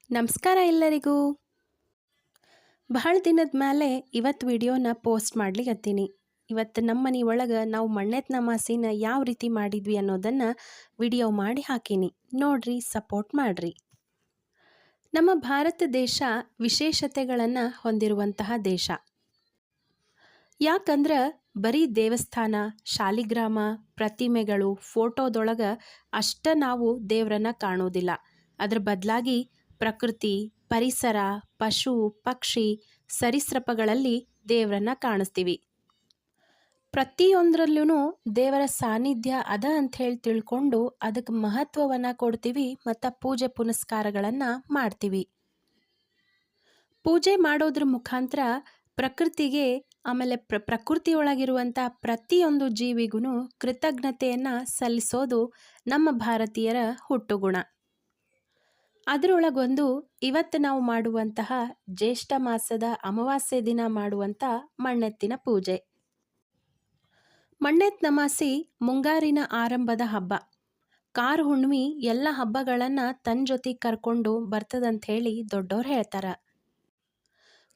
ನಮಸ್ಕಾರ ಎಲ್ಲರಿಗೂ. ಬಹಳ ದಿನದ ಮೇಲೆ ಇವತ್ತು ವಿಡಿಯೋನ ಪೋಸ್ಟ್ ಮಾಡ್ಲಿಕತ್ತೀನಿ. ಇವತ್ತು ನಮ್ಮ ಮನೆ ಒಳಗೆ ನಾವು ಮಣ್ಣೆತ್ನ ಅಮಾಸಿನ ಯಾವ ರೀತಿ ಮಾಡಿದ್ವಿ ಅನ್ನೋದನ್ನು ವಿಡಿಯೋ ಮಾಡಿ ಹಾಕೀನಿ. ನೋಡ್ರಿ, ಸಪೋರ್ಟ್ ಮಾಡ್ರಿ. ನಮ್ಮ ಭಾರತ ದೇಶ ವಿಶೇಷತೆಗಳನ್ನು ಹೊಂದಿರುವಂತಹ ದೇಶ. ಯಾಕಂದ್ರೆ ಬರೀ ದೇವಸ್ಥಾನ, ಶಾಲಿಗ್ರಾಮ, ಪ್ರತಿಮೆಗಳು, ಫೋಟೋದೊಳಗೆ ಅಷ್ಟ ನಾವು ದೇವರನ್ನ ಕಾಣೋದಿಲ್ಲ. ಅದ್ರ ಬದಲಾಗಿ ಪ್ರಕೃತಿ, ಪರಿಸರ, ಪಶು, ಪಕ್ಷಿ, ಸರೀಸೃಪಗಳಲ್ಲಿ ದೇವರನ್ನ ಕಾಣಿಸ್ತೀವಿ. ಪ್ರತಿಯೊಂದರಲ್ಲೂ ದೇವರ ಸಾನ್ನಿಧ್ಯ ಅದ ಅಂಥೇಳಿ ತಿಳ್ಕೊಂಡು ಅದಕ್ಕೆ ಮಹತ್ವವನ್ನು ಕೊಡ್ತೀವಿ ಮತ್ತು ಪೂಜೆ ಪುನಸ್ಕಾರಗಳನ್ನು ಮಾಡ್ತೀವಿ. ಪೂಜೆ ಮಾಡೋದ್ರ ಮುಖಾಂತರ ಪ್ರಕೃತಿಗೆ ಆಮೇಲೆ ಪ್ರಕೃತಿಯೊಳಗಿರುವಂಥ ಪ್ರತಿಯೊಂದು ಜೀವಿಗೂ ಕೃತಜ್ಞತೆಯನ್ನು ಸಲ್ಲಿಸೋದು ನಮ್ಮ ಭಾರತೀಯರ ಹುಟ್ಟುಗುಣ. ಅದರೊಳಗೊಂದು ಇವತ್ತು ನಾವು ಮಾಡುವಂತಹ ಜ್ಯೇಷ್ಠ ಮಾಸದ ಅಮಾವಾಸ್ಯೆ ದಿನ ಮಾಡುವಂಥ ಮಣ್ಣೆತ್ತಿನ ಪೂಜೆ. ಮಣ್ಣೆತ್ತಿನ ಅಮಾಸಿ ಮುಂಗಾರಿನ ಆರಂಭದ ಹಬ್ಬ. ಕಾರ ಹುಣ್ಣಿಮೆ ಎಲ್ಲ ಹಬ್ಬಗಳನ್ನು ತನ್ನ ಜೊತೆಗೆ ಕರ್ಕೊಂಡು ಬರ್ತದಂಥೇಳಿ ದೊಡ್ಡವ್ರು ಹೇಳ್ತಾರೆ.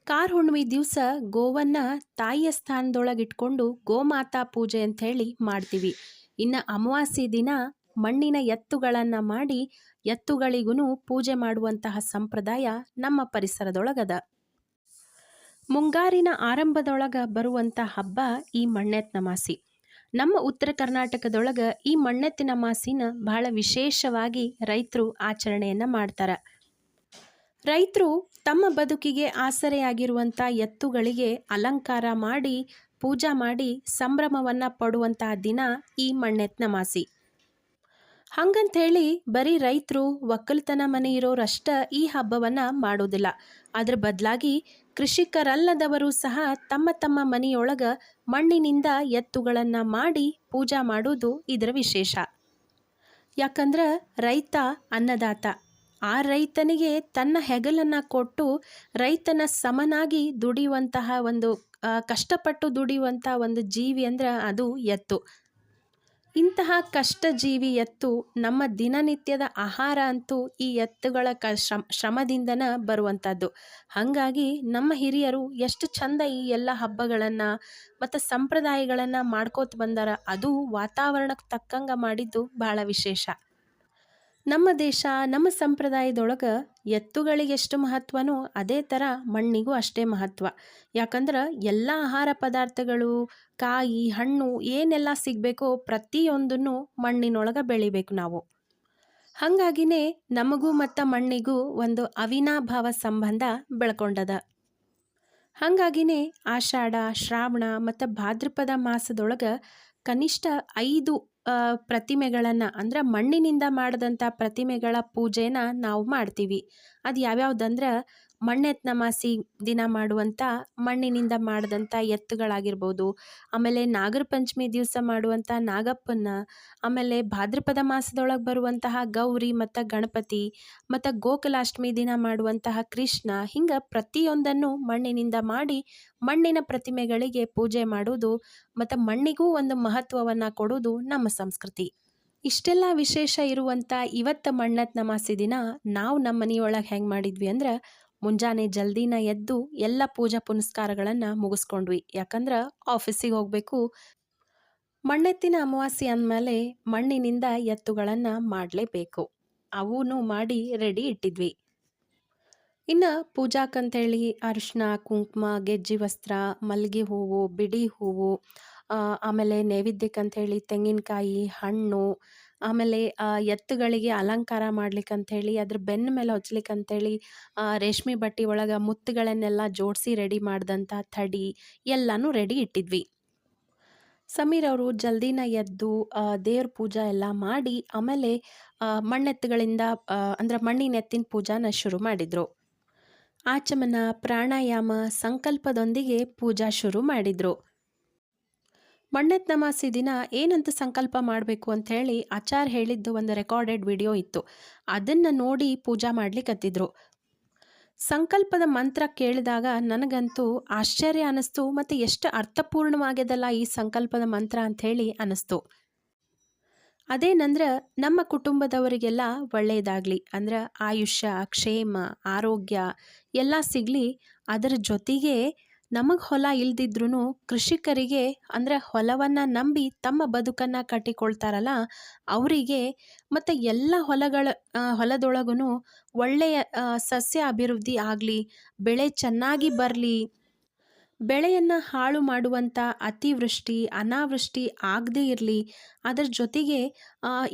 ಕಾರ ಹುಣ್ಣಿಮೆ ದಿವಸ ಗೋವನ್ನು ತಾಯಿಯ ಸ್ಥಾನದೊಳಗಿಟ್ಕೊಂಡು ಗೋಮಾತಾ ಪೂಜೆ ಅಂಥೇಳಿ ಮಾಡ್ತೀವಿ. ಇನ್ನು ಅಮಾವಾಸ್ಯೆ ದಿನ ಮಣ್ಣಿನ ಎತ್ತುಗಳನ್ನು ಮಾಡಿ ಎತ್ತುಗಳಿಗೂ ಪೂಜೆ ಮಾಡುವಂತಹ ಸಂಪ್ರದಾಯ ನಮ್ಮ ಪರಿಸರದೊಳಗದ. ಮುಂಗಾರಿನ ಆರಂಭದೊಳಗೆ ಬರುವಂಥ ಹಬ್ಬ ಈ ಮಣ್ಣೆತ್ತಿನ ಅಮಾಸಿ. ನಮ್ಮ ಉತ್ತರ ಕರ್ನಾಟಕದೊಳಗೆ ಈ ಮಣ್ಣೆತ್ತಿನ ಅಮಾಸಿನ ಬಹಳ ವಿಶೇಷವಾಗಿ ರೈತರು ಆಚರಣೆಯನ್ನು ಮಾಡ್ತಾರೆ. ರೈತರು ತಮ್ಮ ಬದುಕಿಗೆ ಆಸರೆಯಾಗಿರುವಂಥ ಎತ್ತುಗಳಿಗೆ ಅಲಂಕಾರ ಮಾಡಿ ಪೂಜಾ ಮಾಡಿ ಸಂಭ್ರಮವನ್ನು ಪಡುವಂತಹ ದಿನ ಈ ಮಣ್ಣೆತ್ತಿನ ಅಮಾಸಿ. ಹಂಗಂಥೇಳಿ ಬರೀ ರೈತರು ಒಕ್ಕಲ್ತನ ಮನೆ ಇರೋರಷ್ಟ ಈ ಹಬ್ಬವನ್ನು ಮಾಡೋದಿಲ್ಲ. ಅದ್ರ ಬದಲಾಗಿ ಕೃಷಿಕರಲ್ಲದವರು ಸಹ ತಮ್ಮ ತಮ್ಮ ಮನೆಯೊಳಗೆ ಮಣ್ಣಿನಿಂದ ಎತ್ತುಗಳನ್ನು ಮಾಡಿ ಪೂಜಾ ಮಾಡೋದು ಇದರ ವಿಶೇಷ. ಯಾಕಂದ್ರೆ ರೈತ ಅನ್ನದಾತ. ಆ ರೈತನಿಗೆ ತನ್ನ ಹೆಗಲನ್ನು ಕೊಟ್ಟು ರೈತನ ಸಮನಾಗಿ ದುಡಿಯುವಂತಹ ಒಂದು ಕಷ್ಟಪಟ್ಟು ದುಡಿಯುವಂಥ ಒಂದು ಜೀವಿ ಅಂದ್ರೆ ಅದು ಎತ್ತು. ಇಂತಹ ಕಷ್ಟ ಜೀವಿ ಎತ್ತು ನಮ್ಮ ದಿನನಿತ್ಯದ ಆಹಾರ ಅಂತೂ ಈ ಎತ್ತುಗಳ ಶ್ರಮದಿಂದನ ಬರುವಂಥದ್ದು. ಹಾಗಾಗಿ ನಮ್ಮ ಹಿರಿಯರು ಎಷ್ಟು ಚಂದ ಈ ಎಲ್ಲ ಹಬ್ಬಗಳನ್ನು ಮತ್ತು ಸಂಪ್ರದಾಯಗಳನ್ನು ಮಾಡ್ಕೋತ ಬಂದಾರ. ಅದು ವಾತಾವರಣಕ್ಕೆ ತಕ್ಕಂಗೆ ಮಾಡಿದ್ದು ಬಹಳ ವಿಶೇಷ. ನಮ್ಮ ದೇಶ ನಮ್ಮ ಸಂಪ್ರದಾಯದೊಳಗೆ ಎತ್ತುಗಳಿಗೆ ಎಷ್ಟು ಮಹತ್ವನೋ ಅದೇ ಥರ ಮಣ್ಣಿಗೂ ಅಷ್ಟೇ ಮಹತ್ವ. ಯಾಕಂದ್ರೆ ಎಲ್ಲ ಆಹಾರ ಪದಾರ್ಥಗಳು, ಕಾಯಿ, ಹಣ್ಣು ಏನೆಲ್ಲ ಸಿಗಬೇಕೋ ಪ್ರತಿಯೊಂದನ್ನು ಮಣ್ಣಿನೊಳಗೆ ಬೆಳಿಬೇಕು ನಾವು. ಹಾಗಾಗಿನೇ ನಮಗೂ ಮತ್ತು ಮಣ್ಣಿಗೂ ಒಂದು ಅವಿನಾಭಾವ ಸಂಬಂಧ ಬೆಳ್ಕೊಂಡದ. ಹಾಗಾಗಿನೇ ಆಷಾಢ, ಶ್ರಾವಣ ಮತ್ತು ಭಾದ್ರಪದ ಮಾಸದೊಳಗೆ ಕನಿಷ್ಠ 5 ಪ್ರತಿಮೆಗಳನ್ನು ಅಂದ್ರೆ ಮಣ್ಣಿನಿಂದ ಮಾಡಿದಂಥ ಪ್ರತಿಮೆಗಳ ಪೂಜೆನ ನಾವು ಮಾಡ್ತೀವಿ. ಅದು ಯಾವ್ಯಾವ್ದಂದ್ರೆ ಮಣ್ಣೆತ್ತಿನ ಅಮಾಸಿ ದಿನ ಮಾಡುವಂಥ ಮಣ್ಣಿನಿಂದ ಮಾಡಿದಂಥ ಎತ್ತುಗಳಾಗಿರ್ಬೋದು, ಆಮೇಲೆ ನಾಗರ ಪಂಚಮಿ ದಿವಸ ಮಾಡುವಂಥ ನಾಗಪ್ಪನ, ಆಮೇಲೆ ಭಾದ್ರಪದ ಮಾಸದೊಳಗೆ ಬರುವಂತಹ ಗೌರಿ ಮತ್ತು ಗಣಪತಿ, ಮತ್ತು ಗೋಕುಲಾಷ್ಟಮಿ ದಿನ ಮಾಡುವಂತಹ ಕೃಷ್ಣ. ಹಿಂಗೆ ಪ್ರತಿಯೊಂದನ್ನು ಮಣ್ಣಿನಿಂದ ಮಾಡಿ ಮಣ್ಣಿನ ಪ್ರತಿಮೆಗಳಿಗೆ ಪೂಜೆ ಮಾಡೋದು ಮತ್ತು ಮಣ್ಣಿಗೂ ಒಂದು ಮಹತ್ವವನ್ನು ಕೊಡೋದು ನಮ್ಮ ಸಂಸ್ಕೃತಿ. ಇಷ್ಟೆಲ್ಲ ವಿಶೇಷ ಇರುವಂಥ ಇವತ್ತು ಮಣ್ಣೆತ್ತಿನ ಅಮಾಸಿ ದಿನ ನಾವು ನಮ್ಮ ಮನೆಯೊಳಗೆ ಹೆಂಗೆ ಮಾಡಿದ್ವಿ ಅಂದ್ರೆ ಮುಂಜಾನೆ ಜಲ್ದಿನ ಎದ್ದು ಎಲ್ಲ ಪೂಜಾ ಪುನಸ್ಕಾರಗಳನ್ನು ಮುಗಿಸ್ಕೊಂಡ್ವಿ. ಯಾಕಂದ್ರೆ ಆಫೀಸಿಗೆ ಹೋಗಬೇಕು. ಮಣ್ಣೆತ್ತಿನ ಅಮಾವಾಸ್ಯೆ ಅಂದಮೇಲೆ ಮಣ್ಣಿನಿಂದ ಎತ್ತುಗಳನ್ನು ಮಾಡಲೇಬೇಕು. ಅವೂ ಮಾಡಿ ರೆಡಿ ಇಟ್ಟಿದ್ವಿ. ಇನ್ನು ಪೂಜಾಕ್ಕಂತೇಳಿ ಅರಿಶಿನ, ಕುಂಕುಮ, ಗೆಜ್ಜೆ ವಸ್ತ್ರ, ಮಲ್ಲಿಗೆ ಹೂವು, ಬಿಡಿ ಹೂವು, ಆಮೇಲೆ ನೈವೇದ್ಯಕ್ಕಂಥೇಳಿ ತೆಂಗಿನಕಾಯಿ, ಹಣ್ಣು, ಆಮೇಲೆ ಎತ್ತುಗಳಿಗೆ ಅಲಂಕಾರ ಮಾಡ್ಲಿಕ್ಕಂಥೇಳಿ ಅದ್ರ ಬೆನ್ನ ಮೇಲೆ ಹೊಚ್ಲಿಕ್ಕಂಥೇಳಿ ರೇಷ್ಮೆ ಬಟ್ಟೆ ಒಳಗೆ ಮುತ್ತುಗಳನ್ನೆಲ್ಲ ಜೋಡಿಸಿ ರೆಡಿ ಮಾಡಿದಂಥ ಥಡಿ ಎಲ್ಲನೂ ರೆಡಿ ಇಟ್ಟಿದ್ವಿ. ಸಮೀರ್ ಅವರು ಜಲ್ದಿನ ಎದ್ದು ದೇವ್ರ ಪೂಜಾ ಎಲ್ಲ ಮಾಡಿ ಆಮೇಲೆ ಮಣ್ಣೆತ್ತುಗಳಿಂದ ಅಂದ್ರೆ ಮಣ್ಣಿನ ಎತ್ತಿನ ಪೂಜಾನ ಶುರು ಮಾಡಿದರು. ಆಚಮನ, ಪ್ರಾಣಾಯಾಮ, ಸಂಕಲ್ಪದೊಂದಿಗೆ ಪೂಜಾ ಶುರು ಮಾಡಿದರು. ಮಣ್ಣೆತ್ತಿನ ಅಮಾಸಿ ದಿನ ಏನಂತ ಸಂಕಲ್ಪ ಮಾಡಬೇಕು ಅಂಥೇಳಿ ಆಚಾರ್ ಹೇಳಿದ್ದು ಒಂದು ರೆಕಾರ್ಡೆಡ್ ವಿಡಿಯೋ ಇತ್ತು. ಅದನ್ನು ನೋಡಿ ಪೂಜಾ ಮಾಡ್ಲಿಕ್ಕತ್ತಿದ್ರು. ಸಂಕಲ್ಪದ ಮಂತ್ರ ಕೇಳಿದಾಗ ನನಗಂತೂ ಆಶ್ಚರ್ಯ ಅನ್ನಿಸ್ತು ಮತ್ತು ಎಷ್ಟು ಅರ್ಥಪೂರ್ಣವಾಗ್ಯದಲ್ಲ ಈ ಸಂಕಲ್ಪದ ಮಂತ್ರ ಅಂಥೇಳಿ ಅನ್ನಿಸ್ತು. ಅದೇನಂದ್ರೆ ನಮ್ಮ ಕುಟುಂಬದವರಿಗೆಲ್ಲ ಒಳ್ಳೆಯದಾಗಲಿ ಅಂದ್ರೆ ಆಯುಷ್ಯ ಕ್ಷೇಮ ಆರೋಗ್ಯ ಎಲ್ಲ ಸಿಗಲಿ. ಅದರ ಜೊತೆಗೆ ನಮಗೆ ಹೊಲ ಇಲ್ದಿದ್ರೂ ಕೃಷಿಕರಿಗೆ ಅಂದರೆ ಹೊಲವನ್ನು ನಂಬಿ ತಮ್ಮ ಬದುಕನ್ನು ಕಟ್ಟಿಕೊಳ್ತಾರಲ್ಲ ಅವರಿಗೆ ಮತ್ತು ಎಲ್ಲ ಹೊಲದೊಳಗೂ ಒಳ್ಳೆಯ ಸಸ್ಯ ಅಭಿವೃದ್ಧಿ ಆಗಲಿ, ಬೆಳೆ ಚೆನ್ನಾಗಿ ಬರಲಿ, ಬೆಳೆಯನ್ನು ಹಾಳು ಮಾಡುವಂಥ ಅತಿವೃಷ್ಟಿ ಅನಾವೃಷ್ಟಿ ಆಗದೇ ಇರಲಿ. ಅದರ ಜೊತೆಗೆ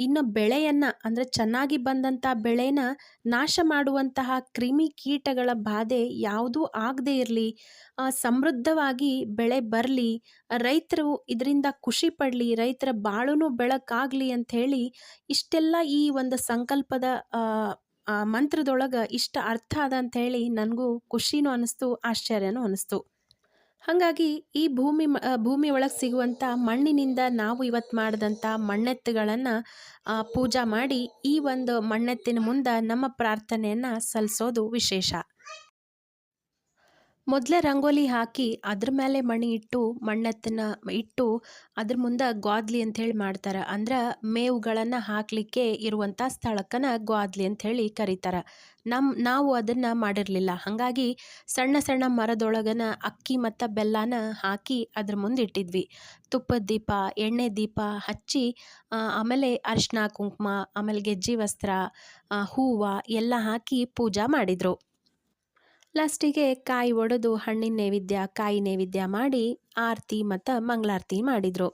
ಇನ್ನು ಬೆಳೆಯನ್ನು ಅಂದರೆ ಚೆನ್ನಾಗಿ ಬಂದಂಥ ಬೆಳೆನ ನಾಶ ಮಾಡುವಂತಹ ಕ್ರಿಮಿ ಕೀಟಗಳ ಬಾಧೆ ಯಾವುದೂ ಆಗದೇ ಇರಲಿ, ಸಮೃದ್ಧವಾಗಿ ಬೆಳೆ ಬರಲಿ, ರೈತರು ಇದರಿಂದ ಖುಷಿ ಪಡಲಿ, ರೈತರ ಬಾಳುನು ಬೆಳಕಾಗಲಿ ಅಂಥೇಳಿ ಇಷ್ಟೆಲ್ಲ ಈ ಒಂದು ಸಂಕಲ್ಪದ ಮಂತ್ರದೊಳಗೆ ಇಷ್ಟ ಅರ್ಥ ಅದ ಅಂಥೇಳಿ ನನಗೂ ಖುಷಿನೂ ಅನ್ನಿಸ್ತು, ಆಶ್ಚರ್ಯನೂ ಅನ್ನಿಸ್ತು. ಹಾಗಾಗಿ ಈ ಭೂಮಿ ಒಳಗೆ ಸಿಗುವಂಥ ಮಣ್ಣಿನಿಂದ ನಾವು ಇವತ್ತು ಮಾಡಿದಂಥ ಮಣ್ಣೆತ್ತುಗಳನ್ನು ಪೂಜಾ ಮಾಡಿ ಈ ಒಂದು ಮಣ್ಣೆತ್ತಿನ ಮುಂದೆ ನಮ್ಮ ಪ್ರಾರ್ಥನೆಯನ್ನು ಸಲ್ಲಿಸೋದು ವಿಶೇಷ. ಮೊದಲೇ ರಂಗೋಲಿ ಹಾಕಿ ಅದ್ರ ಮೇಲೆ ಮಣಿ ಇಟ್ಟು ಮಣ್ಣೆತ್ತನ್ನ ಇಟ್ಟು ಅದ್ರ ಮುಂದೆ ಗೋದ್ಲಿ ಅಂಥೇಳಿ ಮಾಡ್ತಾರೆ. ಅಂದ್ರೆ ಮೇವುಗಳನ್ನು ಹಾಕಲಿಕ್ಕೆ ಇರುವಂಥ ಸ್ಥಳಕ್ಕನ ಗೋದ್ಲಿ ಅಂಥೇಳಿ ಕರೀತಾರೆ. ನಾವು ಅದನ್ನು ಮಾಡಿರಲಿಲ್ಲ. ಹಾಗಾಗಿ ಸಣ್ಣ ಸಣ್ಣ ಮರದೊಳಗನ ಅಕ್ಕಿ ಮತ್ತು ಬೆಲ್ಲನ ಹಾಕಿ ಅದ್ರ ಮುಂದೆ ಇಟ್ಟಿದ್ವಿ. ತುಪ್ಪದ ದೀಪ ಎಣ್ಣೆ ದೀಪ ಹಚ್ಚಿ ಆಮೇಲೆ ಅರಿಶಿನ ಕುಂಕುಮ ಆಮೇಲೆ ಗೆಜ್ಜೆ ವಸ್ತ್ರ ಹೂವು ಎಲ್ಲ ಹಾಕಿ ಪೂಜಾ ಮಾಡಿದರು. ಲಾಸ್ಟಿಗೆ ಕಾಯಿ ಒಡೆದು ಹಣ್ಣಿನ ನೈವೇದ್ಯ ಕಾಯಿ ನೈವೇದ್ಯ ಮಾಡಿ ಆರತಿ ಮತ್ತು ಮಂಗಳಾರತಿ ಮಾಡಿದರು.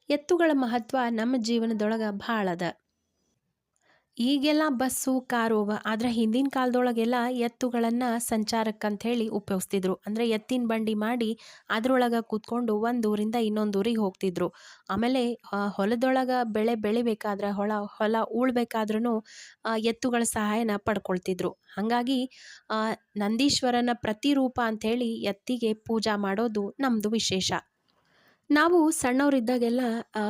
ಎತ್ತುಗಳ ಮಹತ್ವ ನಮ್ಮ ಜೀವನದೊಳಗೆ ಭಾಳ ಅದ. ಈಗೆಲ್ಲ ಬಸ್ಸು ಕಾರು ಆದರೆ ಹಿಂದಿನ ಕಾಲದೊಳಗೆಲ್ಲ ಎತ್ತುಗಳನ್ನು ಸಂಚಾರಕ್ಕಂಥೇಳಿ ಉಪಯೋಗಿಸ್ತಿದ್ರು. ಅಂದರೆ ಎತ್ತಿನ ಬಂಡಿ ಮಾಡಿ ಅದರೊಳಗೆ ಕೂತ್ಕೊಂಡು ಒಂದು ಊರಿಂದ ಇನ್ನೊಂದು ಊರಿಗೆ ಹೋಗ್ತಿದ್ರು. ಆಮೇಲೆ ಹೊಲದೊಳಗೆ ಬೆಳೆ ಬೆಳಿಬೇಕಾದ್ರೆ ಹೊಲ ಉಳ್ಬೇಕಾದ್ರೂ ಎತ್ತುಗಳ ಸಹಾಯನ ಪಡ್ಕೊಳ್ತಿದ್ರು. ಹಾಗಾಗಿ ನಂದೀಶ್ವರನ ಪ್ರತಿರೂಪ ಅಂಥೇಳಿ ಎತ್ತಿಗೆ ಪೂಜಾ ಮಾಡೋದು ನಮ್ಮದು ವಿಶೇಷ. ನಾವು ಸಣ್ಣವರಿದ್ದಾಗೆಲ್ಲ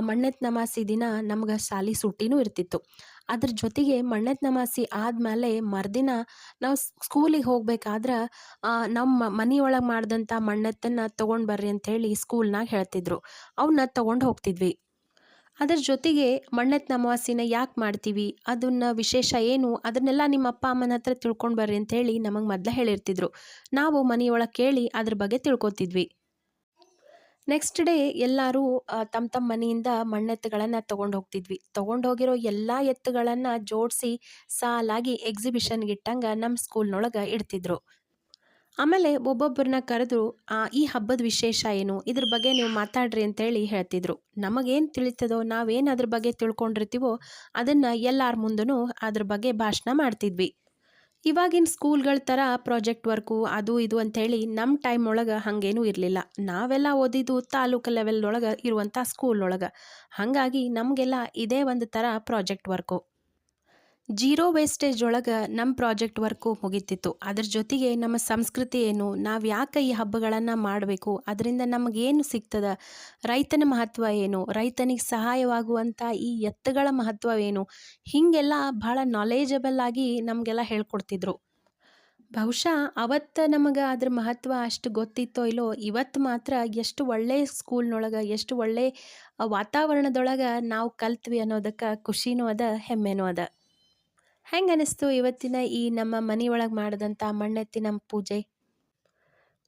ಮಣ್ಣೆತ್ತು ನಮಾಸಿ ದಿನ ನಮ್ಗೆ ಶಾಲೆ ಸೂಟಿನೂ ಇರ್ತಿತ್ತು. ಅದ್ರ ಜೊತೆಗೆ ಮಣ್ಣೆತ್ತು ನಮಾಸಿ ಆದಮೇಲೆ ಮರುದಿನ ನಾವು ಸ್ಕೂಲಿಗೆ ಹೋಗ್ಬೇಕಾದ್ರೆ ನಮ್ಮ ಮನೆಯೊಳಗೆ ಮಾಡಿದಂಥ ಮಣ್ಣೆತ್ತನ್ನು ತೊಗೊಂಡು ಬರ್ರಿ ಅಂಥೇಳಿ ಸ್ಕೂಲ್ನಾಗ ಹೇಳ್ತಿದ್ರು. ಅವನ್ನ ತೊಗೊಂಡು ಹೋಗ್ತಿದ್ವಿ. ಅದರ ಜೊತೆಗೆ ಮಣ್ಣೆತ್ತು ಅಮಾವಾಸ್ಯೆನ ಯಾಕೆ ಮಾಡ್ತೀವಿ, ಅದನ್ನ ವಿಶೇಷ ಏನು, ಅದನ್ನೆಲ್ಲ ನಿಮ್ಮ ಅಪ್ಪ ಅಮ್ಮನ ಹತ್ರ ತಿಳ್ಕೊಂಡು ಬರ್ರಿ ಅಂಥೇಳಿ ನಮಗೆ ಮೊದಲೇ ಹೇಳಿರ್ತಿದ್ರು. ನಾವು ಮನೆಯೊಳಗೆ ಕೇಳಿ ಅದ್ರ ಬಗ್ಗೆ ತಿಳ್ಕೊತಿದ್ವಿ. ನೆಕ್ಸ್ಟ್ ಡೇ ಎಲ್ಲರೂ ತಮ್ಮ ಮನೆಯಿಂದ ಮಣ್ಣೆತ್ತುಗಳನ್ನು ತೊಗೊಂಡು ಹೋಗ್ತಿದ್ವಿ. ತೊಗೊಂಡು ಹೋಗಿರೋ ಎಲ್ಲ ಎತ್ತುಗಳನ್ನು ಜೋಡಿಸಿ ಸಾಲಾಗಿ ಎಕ್ಸಿಬಿಷನ್ಗೆ ಇಟ್ಟಂಗೆ ನಮ್ಮ ಸ್ಕೂಲ್ನೊಳಗೆ ಇಡ್ತಿದ್ರು. ಆಮೇಲೆ ಒಬ್ಬೊಬ್ಬರನ್ನ ಕರೆದು ಈ ಹಬ್ಬದ ವಿಶೇಷ ಏನು, ಇದ್ರ ಬಗ್ಗೆ ನೀವು ಮಾತಾಡ್ರಿ ಅಂತೇಳಿ ಹೇಳ್ತಿದ್ರು. ನಮಗೇನು ತಿಳಿತದೋ ನಾವೇನು ಅದ್ರ ಬಗ್ಗೆ ತಿಳ್ಕೊಂಡಿರ್ತೀವೋ ಅದನ್ನು ಎಲ್ಲರ ಮುಂದೂ ಅದ್ರ ಬಗ್ಗೆ ಭಾಷಣ ಮಾಡ್ತಿದ್ವಿ. ಇವಾಗಿನ ಸ್ಕೂಲ್ಗಳ ಥರ ಪ್ರಾಜೆಕ್ಟ್ ವರ್ಕು ಅದು ಇದು ಅಂಥೇಳಿ ನಮ್ಮ ಟೈಮ್ ಒಳಗೆ ಹಾಗೇನೂ ಇರಲಿಲ್ಲ. ನಾವೆಲ್ಲ ಓದಿದ್ದು ತಾಲೂಕು ಲೆವೆಲ್ ಒಳಗೆ ಇರುವಂಥ ಸ್ಕೂಲ್ ಒಳಗೆ. ಹಾಗಾಗಿ ನಮಗೆಲ್ಲ ಇದೇ ಒಂದು ಥರ ಪ್ರಾಜೆಕ್ಟ್ ವರ್ಕು. ಜೀರೋ ವೇಸ್ಟೇಜ್ ಒಳಗೆ ನಮ್ಮ ಪ್ರಾಜೆಕ್ಟ್ ವರ್ಕು ಮುಗಿತಿತ್ತು. ಅದ್ರ ಜೊತೆಗೆ ನಮ್ಮ ಸಂಸ್ಕೃತಿ ಏನು, ನಾವು ಯಾಕೆ ಈ ಹಬ್ಬಗಳನ್ನು ಮಾಡಬೇಕು, ಅದರಿಂದ ನಮಗೇನು ಸಿಗ್ತದೆ, ರೈತನ ಮಹತ್ವ ಏನು, ರೈತನಿಗೆ ಸಹಾಯವಾಗುವಂಥ ಈ ಎತ್ತುಗಳ ಮಹತ್ವ ಏನು, ಹೀಗೆಲ್ಲ ಭಾಳ ನಾಲೇಜಬಲ್ ಆಗಿ ನಮಗೆಲ್ಲ ಹೇಳ್ಕೊಡ್ತಿದ್ರು. ಬಹುಶಃ ಅವತ್ತು ನಮಗೆ ಅದ್ರ ಮಹತ್ವ ಅಷ್ಟು ಗೊತ್ತಿತ್ತೋ ಇಲ್ಲೋ, ಇವತ್ತು ಮಾತ್ರ ಎಷ್ಟು ಒಳ್ಳೆಯ ಸ್ಕೂಲ್ನೊಳಗೆ ಎಷ್ಟು ಒಳ್ಳೆಯ ವಾತಾವರಣದೊಳಗೆ ನಾವು ಕಲ್ತ್ವಿ ಅನ್ನೋದಕ್ಕೆ ಖುಷಿನೂ ಅದ, ಹೆಮ್ಮೆನೂ ಅದ. ಹೆಂಗೆ ಅನಿಸ್ತು ಇವತ್ತಿನ ಈ ನಮ್ಮ ಮನೆಯೊಳಗೆ ಮಾಡಿದಂಥ ಮಣ್ಣೆತ್ತಿನ ಪೂಜೆ?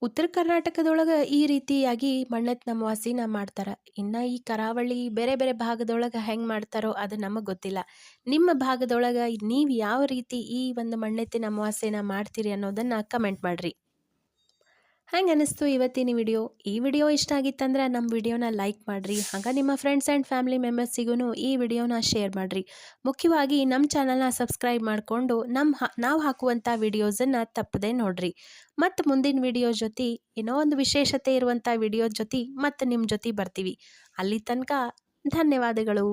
ಉತ್ತರ ಕರ್ನಾಟಕದೊಳಗೆ ಈ ರೀತಿಯಾಗಿ ಮಣ್ಣೆತ್ತಿನ ಅಮಾವಾಸ್ಯೆನ ಮಾಡ್ತಾರೆ. ಇನ್ನು ಈ ಕರಾವಳಿ ಬೇರೆ ಬೇರೆ ಭಾಗದೊಳಗೆ ಹೆಂಗೆ ಮಾಡ್ತಾರೋ ಅದು ನಮಗೆ ಗೊತ್ತಿಲ್ಲ. ನಿಮ್ಮ ಭಾಗದೊಳಗೆ ನೀವು ಯಾವ ರೀತಿ ಈ ಒಂದು ಮಣ್ಣೆತ್ತಿನ ಅಮಾವಾಸ್ಯೆನ ಮಾಡ್ತೀರಿ ಅನ್ನೋದನ್ನು ಕಮೆಂಟ್ ಮಾಡಿರಿ. ಹೆಂಗೆ ಅನಿಸ್ತು ಇವತ್ತಿನ ವಿಡಿಯೋ? ಈ ವಿಡಿಯೋ ಇಷ್ಟ ಆಗಿತ್ತಂದ್ರೆ ನಮ್ಮ ವಿಡಿಯೋನ ಲೈಕ್ ಮಾಡಿರಿ. ಹಾಗೆ ನಿಮ್ಮ ಫ್ರೆಂಡ್ಸ್ ಆ್ಯಂಡ್ ಫ್ಯಾಮಿಲಿ ಮೆಂಬರ್ಸಿಗೂ ಈ ವಿಡಿಯೋನ ಶೇರ್ ಮಾಡಿರಿ. ಮುಖ್ಯವಾಗಿ ನಮ್ಮ ಚಾನಲ್ನ ಸಬ್ಸ್ಕ್ರೈಬ್ ಮಾಡಿಕೊಂಡು ನಾವು ಹಾಕುವಂಥ ವಿಡಿಯೋಸನ್ನು ತಪ್ಪದೆ ನೋಡಿರಿ. ಮತ್ತು ಮುಂದಿನ ವಿಡಿಯೋ ಜೊತೆ ಏನೋ ಒಂದು ವಿಶೇಷತೆ ಇರುವಂಥ ವಿಡಿಯೋ ಜೊತೆ ಮತ್ತು ನಿಮ್ಮ ಜೊತೆ ಬರ್ತೀವಿ. ಅಲ್ಲಿ ತನಕ ಧನ್ಯವಾದಗಳು.